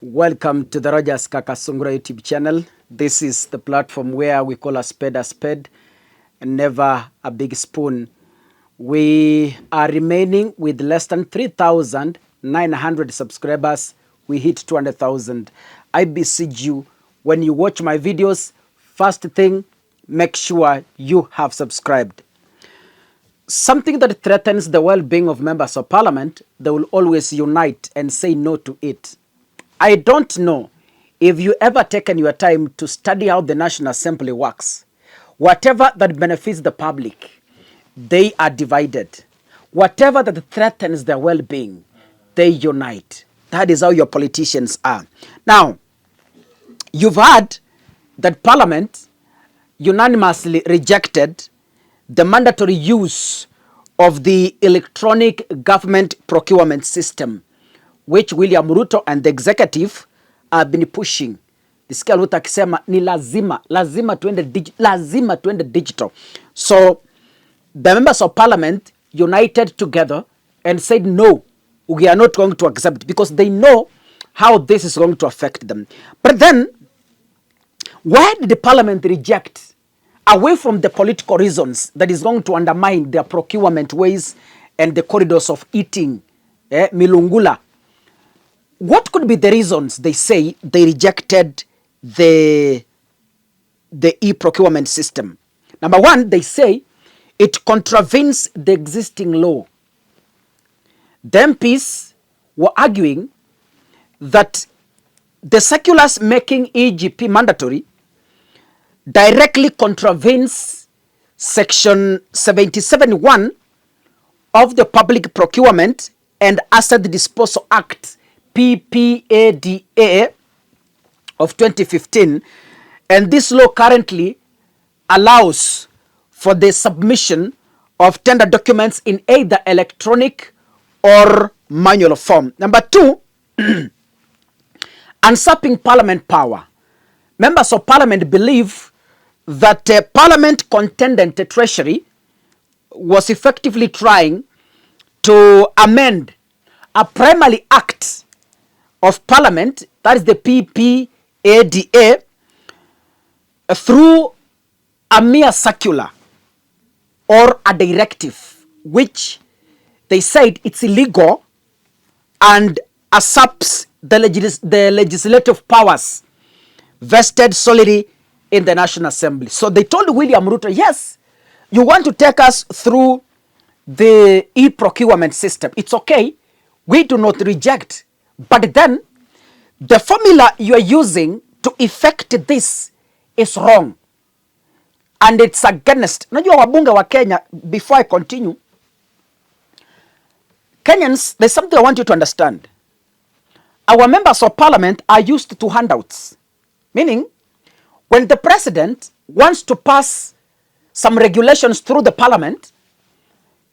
Welcome to the Rogers Kakasungura YouTube channel. This is the platform where we call a spade and never a big spoon. We are remaining with less than 3,900 subscribers. We hit 200,000. I beseech you, when you watch my videos, first thing, make sure you have subscribed. Something that threatens the well-being of members of parliament, they will always unite and say no to it. I don't know if you ever taken your time to study how the National Assembly works. Whatever that benefits the public, they are divided. Whatever that threatens their well-being, they unite. That is how your politicians are. Now, you've heard that Parliament unanimously rejected the mandatory use of the electronic government procurement system, which William Ruto and the executive have been pushing. Nisikia Ruto akisema ni lazima tuende digital. So the members of parliament united together and said no, we are not going to accept, because they know how this is going to affect them. But then, why did the parliament reject, away from the political reasons that is going to undermine their procurement ways and the corridors of eating milungula? What could be the reasons they say they rejected the e-procurement system? Number one, they say it contravenes the existing law. The MPs were arguing that the circulars making EGP mandatory directly contravenes Section 77(1) of the Public Procurement and Asset Disposal Act, PPADA of 2015, and this law currently allows for the submission of tender documents in either electronic or manual form. Number two, usurping parliament power. Members of parliament believe that parliament contendent treasury was effectively trying to amend a primary act of parliament, that is the PPADA, through a mere circular or a directive, which they said it's illegal and usurps the legislative powers vested solely in the National Assembly. So they told William Ruto, yes, you want to take us through the e-procurement system. It's okay. We do not reject. But then, the formula you are using to effect this is wrong. And it's against. Najua wabunge wa Kenya, before I continue, Kenyans, there's something I want you to understand. Our members of parliament are used to handouts. Meaning, when the president wants to pass some regulations through the parliament,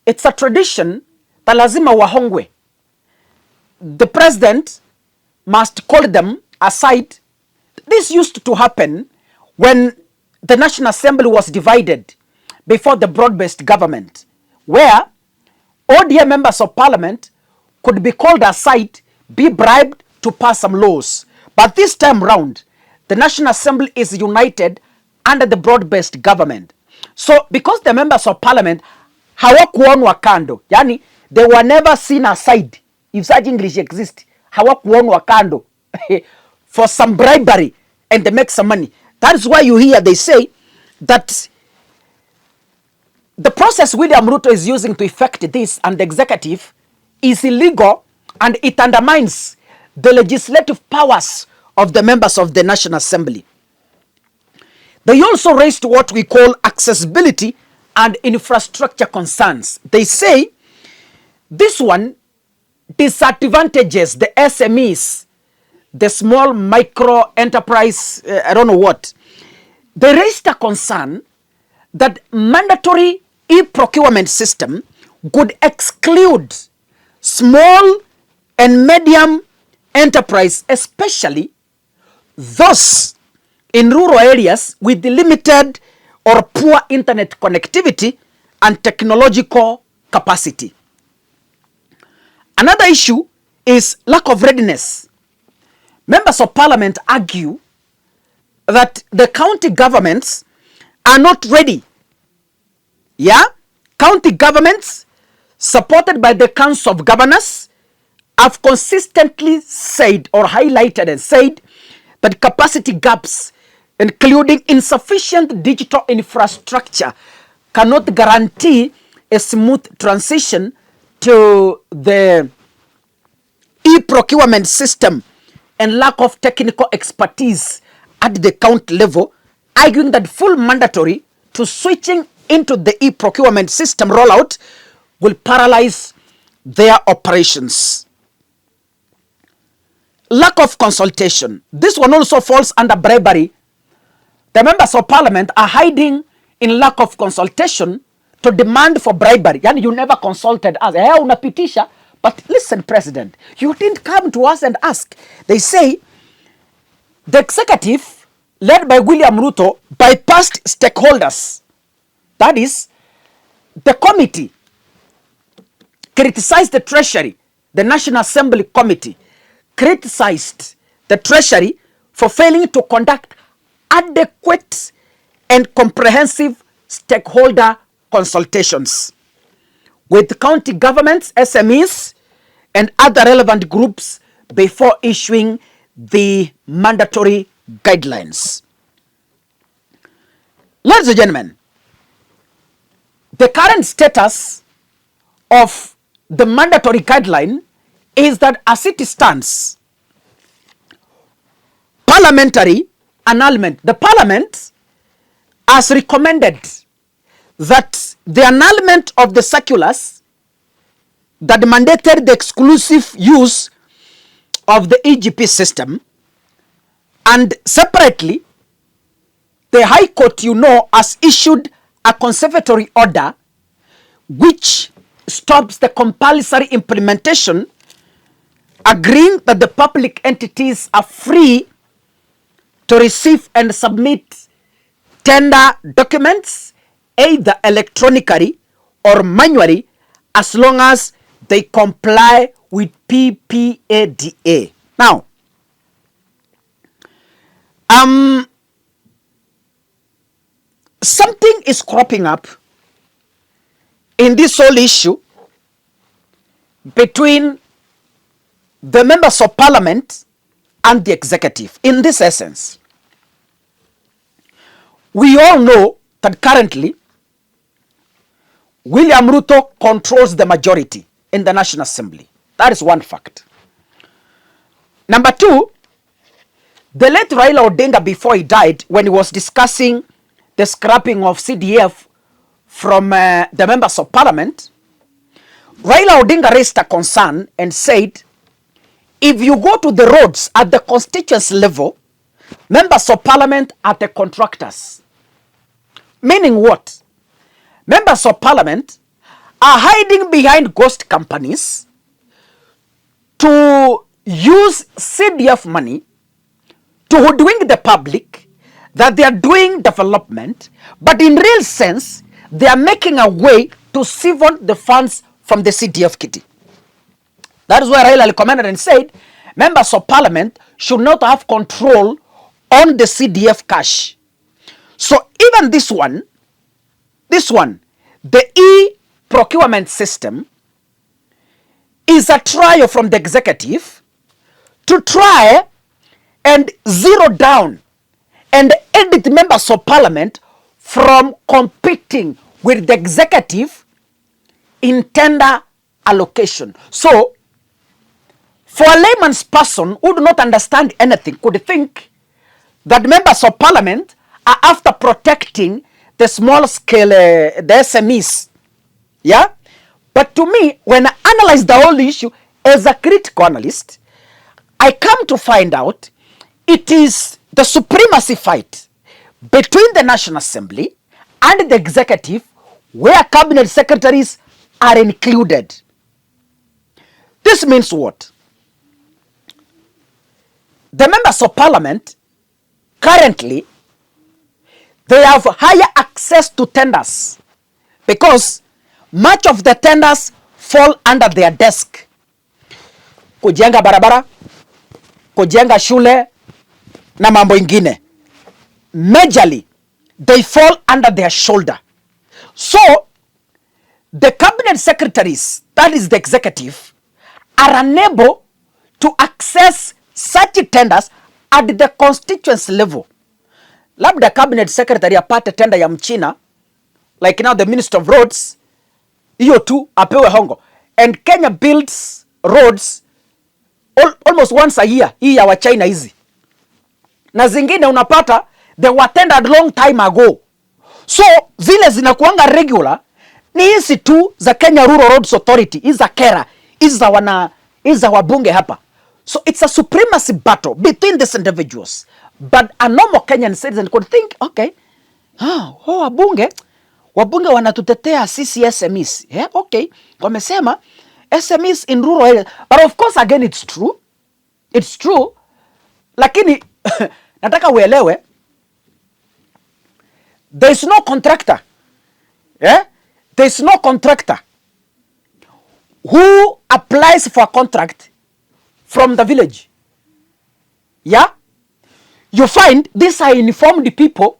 it's a tradition that lazima wahongwe. The president must call them aside. This used to happen when the National Assembly was divided before the broad-based government, where ODM members of parliament could be called aside, be bribed to pass some laws. But this time round, the National Assembly is united under the broad-based government. So because the members of parliament hawakuonwa kando, yani they were never seen aside, if such English exists, hawakuonwa kando for some bribery and they make some money. That is why you hear they say that the process William Ruto is using to effect this and the executive is illegal and it undermines the legislative powers of the members of the National Assembly. They also raised what we call accessibility and infrastructure concerns. They say this one disadvantages the SMEs, the small micro enterprise, I don't know what. They raised a concern that mandatory e-procurement system could exclude small and medium enterprise, especially those in rural areas with limited or poor internet connectivity and technological capacity. Another issue is lack of readiness. members of parliament argue that the county governments are not ready. Yeah? County governments, supported by the Council of Governors, have consistently said or highlighted and said that capacity gaps, including insufficient digital infrastructure, cannot guarantee a smooth transition to the e-procurement system, and lack of technical expertise at the county level, arguing that full mandatory to switching into the e-procurement system rollout will paralyze their operations. Lack of consultation. This one also falls under bribery. The members of parliament are hiding in lack of consultation to demand for bribery. Yani, you never consulted us. Unapitisha. But listen, President, you didn't come to us and ask. They say the executive, led by William Ruto, bypassed stakeholders. That is, the committee criticized the Treasury. The National Assembly Committee criticized the Treasury for failing to conduct adequate and comprehensive stakeholder consultations with county governments, SMEs, and other relevant groups before issuing the mandatory guidelines. Ladies and gentlemen, the current status of the mandatory guideline is that as it stands, parliamentary annulment, the parliament has recommended that the annulment of the circulars that mandated the exclusive use of the EGP system, and separately, the High Court, has issued a conservatory order which stops the compulsory implementation, agreeing that the public entities are free to receive and submit tender documents either electronically or manually, as long as they comply with PPADA. Now, something is cropping up in this whole issue between the members of parliament and the executive. In this essence, we all know that currently William Ruto controls the majority in the National Assembly. That is one fact. Number two, the late Raila Odinga, before he died, when he was discussing the scrapping of CDF from the members of parliament, Raila Odinga raised a concern and said, if you go to the roads at the constituency level, members of parliament are the contractors. Meaning what? Members of parliament are hiding behind ghost companies to use CDF money to hoodwink the public that they are doing development, but in real sense, they are making a way to siphon the funds from the CDF kitty. That is why Raila recommended and said, members of parliament should not have control on the CDF cash. So even this one, the e-procurement system is a trial from the executive to try and zero down and edit members of parliament from competing with the executive in tender allocation. So, for a layman's person who do not understand anything could think that members of parliament are after protecting the small scale, the SMEs. Yeah? But to me, when I analyze the whole issue as a critical analyst, I come to find out it is the supremacy fight between the National Assembly and the executive, where cabinet secretaries are included. This means what? The members of parliament currently, they have higher access to tenders because much of the tenders fall under their desk. Kujenga barabara, kujenga shule na mambo ingine. Majorly, they fall under their shoulder. So, the cabinet secretaries, that is the executive, are unable to access such tenders at the constituency level. Labda cabinet secretary apate tender ya mchina, like now the Minister of Roads, hiyo tu apewe hongo. And Kenya builds roads almost once a year, hii ya wa China hizi. Na zingine unapata they were tendered long time ago. So zile zinakuanga regular ni hizi tu za Kenya Rural Roads Authority, hizi za KERA, hizi za wabunge hapa. So it's a supremacy battle between these individuals. But a normal Kenyan citizen could think, okay, wabunge wanatutetea sisi SMEs. Yeah, okay, wamesema SMEs in rural areas. But of course, again, it's true. It's true. Lakini, nataka uelewe, there is no contractor. Yeah? There is no contractor who applies for a contract from the village. Yeah? You find these are informed people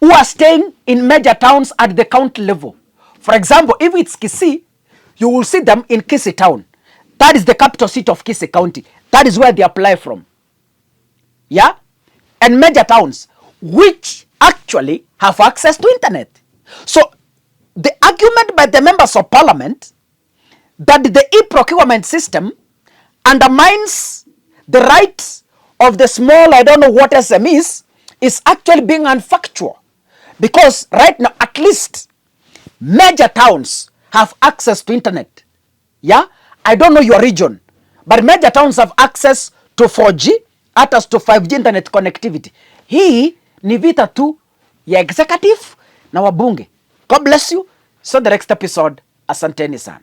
who are staying in major towns at the county level. For example, if it's Kisii, you will see them in Kisii town. That is the capital seat of Kisii County. That is where they apply from. Yeah? And major towns, which actually have access to internet. So, the argument by the members of parliament that the e-procurement system undermines the rights of the small, I don't know what SMEs, is actually being unfactual. Because right now, at least, major towns have access to internet. Yeah? I don't know your region, but major towns have access to 4G, others to 5G internet connectivity. Hii ni vita tu ya executive na wabunge. God bless you. So the next episode, asanteni sana.